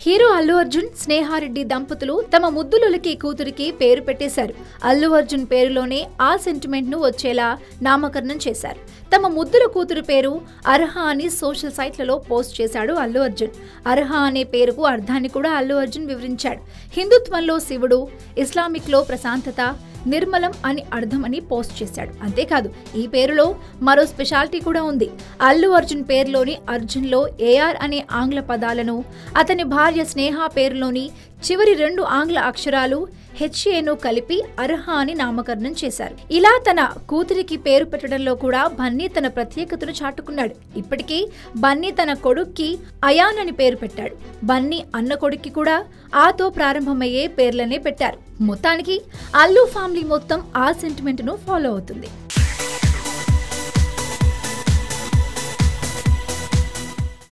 Hero Allu Arjun, Sneha Reddy దంపతులు తమ ముద్దులకి కూతురికి పేరు పెట్టేశారు. అల్లు అర్జున్ పేరులోనే ఆ సెంటిమెంట్ ను వచ్చేలా నామకరణం చేశారు. తమ ముద్దుల కూతురు పేరు అర్హ అని సోషల్ సైట్లలో పోస్ట్ చేశాడు అల్లు అర్జున్. అర్హ అనే పేరుకు అర్థాన్ని కూడా అల్లు అర్జున్ వివరించాడు. హిందుత్వంలో శివుడు, ఇస్లామిక్ లో ప్రశాంతత, నిర్మలం అని అర్థమని పోస్ట్ చేశాడు. అంతేకాదు ఈ పేరులో మరో స్పెషాలిటీ కూడా ఉంది. అల్లు అర్జున్ పేరులోని అర్జున్ లో ఏఆర్ అనే ఆంగ్ల పదాలను, అతని భార్య స్నేహ పేరులోని చివరి 2 ఆంగ్ల అక్షరాలు హెచ్ఏను కలిపి అర్హ అని నామకరణం చేశారు. ఇలా తన కూతురికి పేరు పెట్టడంలో కూడా బన్నీ తన ప్రత్యేకతను చాటుకున్నాడు. ఇప్పటికీ బన్నీ తన కొడుక్కి అయాన్ అని పేరు పెట్టాడు. బన్నీ అన్న కొడుక్కి కూడా ఆతో ప్రారంభమయ్యే పేర్లనే పెట్టారు. మొత్తానికి అల్లు ఫ్యామిలీ మొత్తం ఆ సెంటిమెంట్ ను ఫాలో అవుతుంది.